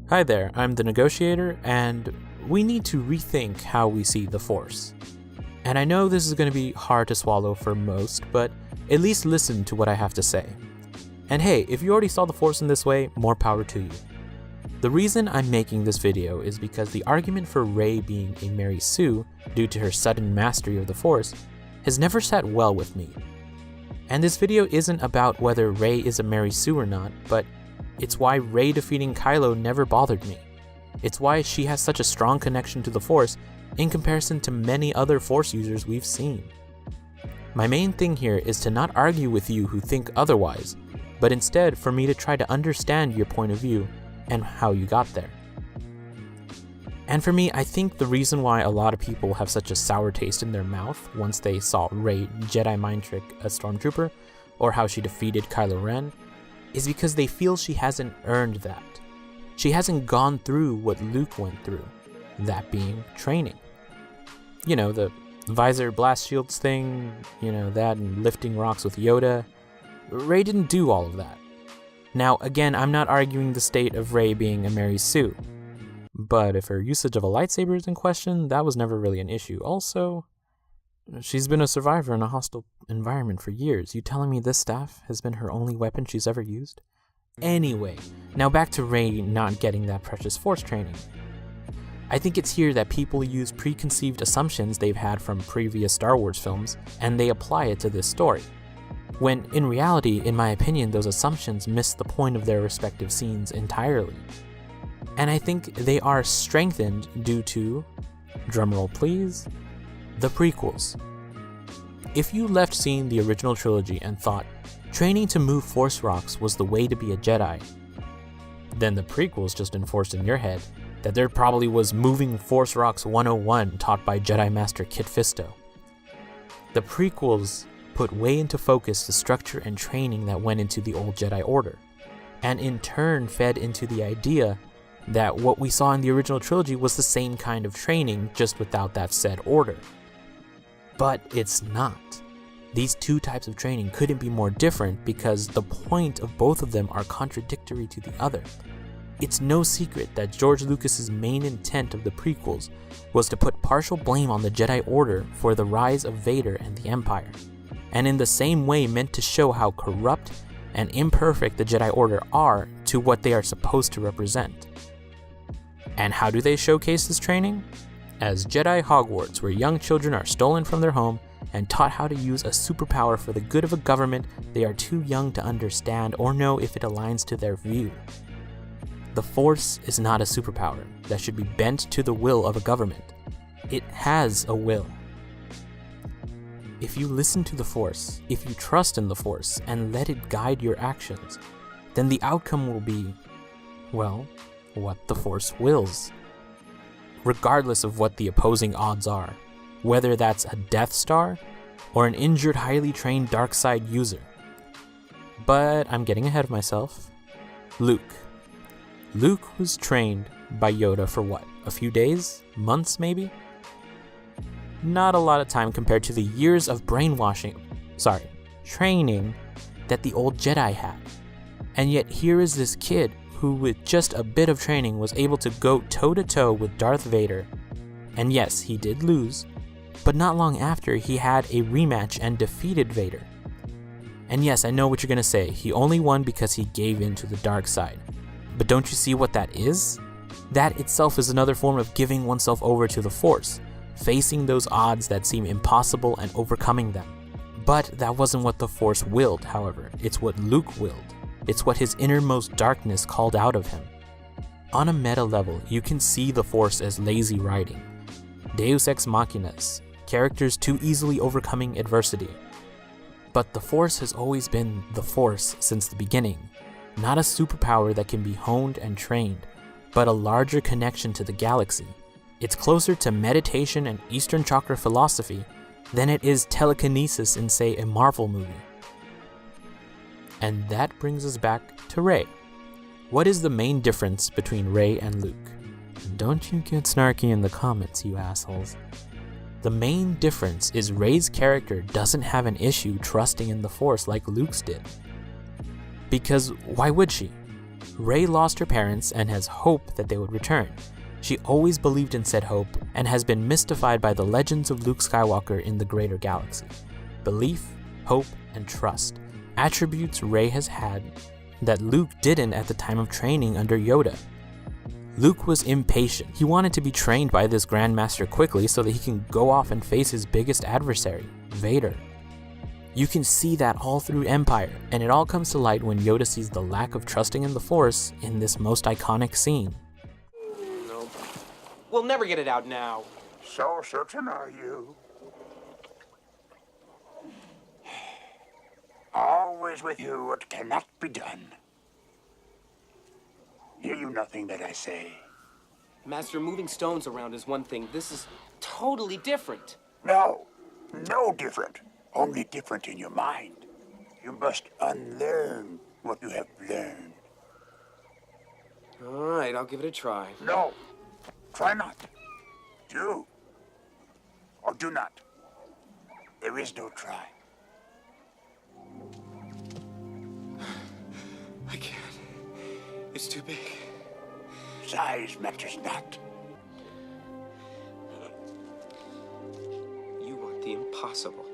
Hi there, I'm the Negotiator, and we need to rethink how we see the Force. And I know this is going to be hard to swallow for most, but at least listen to what I have to say. And hey, if you already saw the Force in this way, more power to you. The reason I'm making this video is because the argument for Rey being a Mary Sue due to her sudden mastery of the Force has never sat well with me. And this video isn't about whether Rey is a Mary Sue or not, but it's why Rey defeating Kylo never bothered me. It's why she has such a strong connection to the Force in comparison to many other Force users we've seen. My main thing here is to not argue with you who think otherwise, but instead for me to try to understand your point of view and how you got there. And for me, I think the reason why a lot of people have such a sour taste in their mouth once they saw Rey Jedi mind trick a stormtrooper, or how she defeated Kylo Ren, is because they feel she hasn't earned that. She hasn't gone through what Luke went through, that being training. You know, the visor blast shields thing, that and lifting rocks with Yoda. Rey didn't do all of that. Now, again, I'm not arguing the state of Rey being a Mary Sue, but if her usage of a lightsaber is in question, that was never really an issue. Also, she's been a survivor in a hostile environment for years. You telling me this staff has been her only weapon she's ever used? Anyway, now back to Rey not getting that precious Force training. I think it's here that people use preconceived assumptions they've had from previous Star Wars films, and they apply it to this story. When, in reality, in my opinion, those assumptions miss the point of their respective scenes entirely. And I think they are strengthened due to, drumroll please, the prequels. If you left seeing the original trilogy and thought training to move Force rocks was the way to be a Jedi, then the prequels just enforced in your head that there probably was Moving Force Rocks 101 taught by Jedi Master Kit Fisto. The prequels put way into focus the structure and training that went into the old Jedi Order, and in turn fed into the idea that what we saw in the original trilogy was the same kind of training, just without that said order. But it's not. These two types of training couldn't be more different because the point of both of them are contradictory to the other. It's no secret that George Lucas's main intent of the prequels was to put partial blame on the Jedi Order for the rise of Vader and the Empire, and in the same way meant to show how corrupt and imperfect the Jedi Order are to what they are supposed to represent. And how do they showcase this training? As Jedi Hogwarts, where young children are stolen from their home and taught how to use a superpower for the good of a government they are too young to understand or know if it aligns to their view. The Force is not a superpower that should be bent to the will of a government. It has a will. If you listen to the Force, if you trust in the Force, and let it guide your actions, then the outcome will be, well, what the Force wills. Regardless of what the opposing odds are, whether that's a Death Star or an injured, highly trained dark side user. But I'm getting ahead of myself. Luke was trained by Yoda for what, a few days? Months maybe? Not a lot of time compared to the years of training that the old Jedi had. And yet here is this kid who with just a bit of training was able to go toe-to-toe with Darth Vader. And yes, he did lose, but not long after he had a rematch and defeated Vader. And yes, I know what you're gonna say, he only won because he gave in to the dark side. But don't you see what that is? That itself is another form of giving oneself over to the Force, facing those odds that seem impossible and overcoming them. But that wasn't what the Force willed, however. It's what Luke willed. It's what his innermost darkness called out of him. On a meta level, you can see the Force as lazy writing, Deus Ex Machinas, characters too easily overcoming adversity. But the Force has always been the Force since the beginning, not a superpower that can be honed and trained, but a larger connection to the galaxy. It's closer to meditation and Eastern Chakra philosophy than it is telekinesis in, say, a Marvel movie. And that brings us back to Rey. What is the main difference between Rey and Luke? And don't you get snarky in the comments, you assholes. The main difference is Rey's character doesn't have an issue trusting in the Force like Luke's did. Because why would she? Rey lost her parents and has hope that they would return. She always believed in said hope and has been mystified by the legends of Luke Skywalker in the greater galaxy. Belief, hope, and trust, attributes Rey has had that Luke didn't at the time of training under Yoda. Luke was impatient. He wanted to be trained by this Grandmaster quickly so that he can go off and face his biggest adversary, Vader. You can see that all through Empire, and it all comes to light when Yoda sees the lack of trusting in the Force in this most iconic scene. No, we'll never get it out now. So certain are you? Always with you what cannot be done. Hear you nothing that I say? Master, moving stones around is one thing. This is totally different. No, no different. Only different in your mind. You must unlearn what you have learned. All right, I'll give it a try. No, try not. Do. Or do not. There is no try. I can't. It's too big. Size matters not. You want the impossible.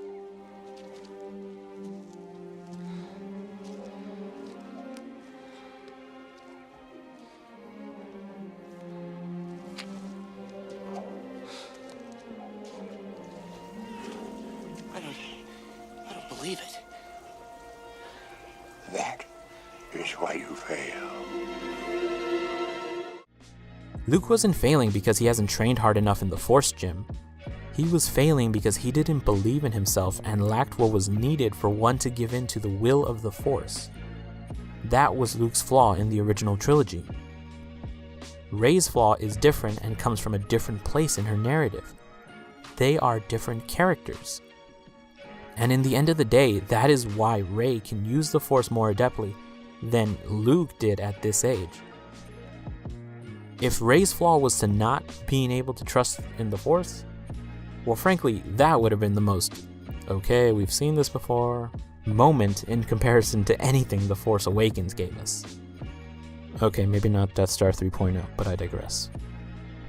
I don't believe it. That is why you fail. Luke wasn't failing because he hasn't trained hard enough in the Force gym. He was failing because he didn't believe in himself and lacked what was needed for one to give in to the will of the Force. That was Luke's flaw in the original trilogy. Rey's flaw is different and comes from a different place in her narrative. They are different characters. And in the end of the day, that is why Rey can use the Force more adeptly than Luke did at this age. If Rey's flaw was to not being able to trust in the Force, well, frankly, that would have been the most, okay, we've seen this before, moment in comparison to anything The Force Awakens gave us. Okay, maybe not Death Star 3.0, but I digress.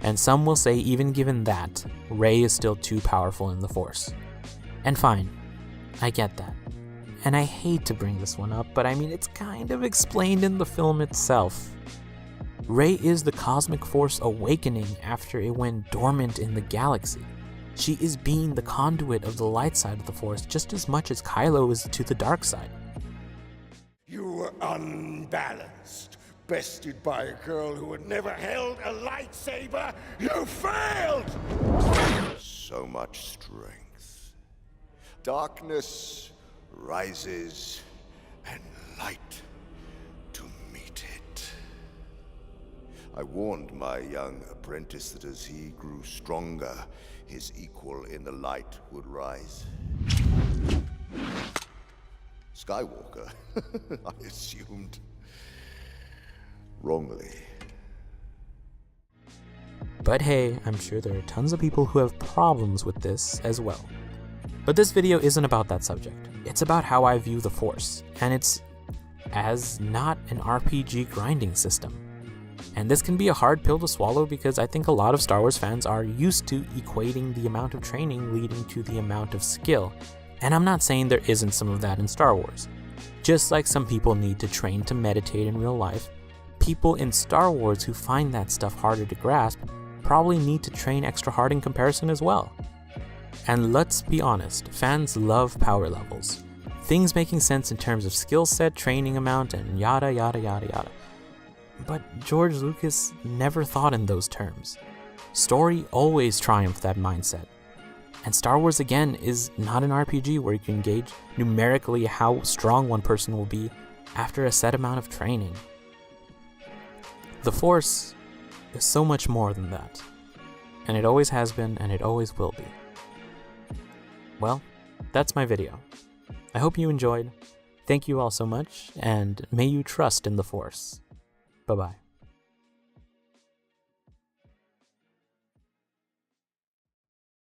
And some will say even given that, Rey is still too powerful in the Force. And fine, I get that. And I hate to bring this one up, but I mean, it's kind of explained in the film itself. Rey is the cosmic force awakening after it went dormant in the galaxy. She is being the conduit of the light side of the Force just as much as Kylo is to the dark side. You were unbalanced, bested by a girl who had never held a lightsaber. You failed! So much strength. Darkness rises and light to meet it. I warned my young apprentice that as he grew stronger, his equal in the light would rise. Skywalker, I assumed. Wrongly. But hey, I'm sure there are tons of people who have problems with this as well. But this video isn't about that subject. It's about how I view the Force, and it's as not an RPG grinding system. And this can be a hard pill to swallow because I think a lot of Star Wars fans are used to equating the amount of training leading to the amount of skill. And I'm not saying there isn't some of that in Star Wars. Just like some people need to train to meditate in real life, people in Star Wars who find that stuff harder to grasp probably need to train extra hard in comparison as well. And let's be honest, fans love power levels. Things making sense in terms of skill set, training amount, and yada yada yada yada. But George Lucas never thought in those terms. Story always triumphed that mindset. And Star Wars again is not an RPG where you can gauge numerically how strong one person will be after a set amount of training. The Force is so much more than that. And it always has been, and it always will be. Well, that's my video. I hope you enjoyed. Thank you all so much, and may you trust in the Force. Bye-bye.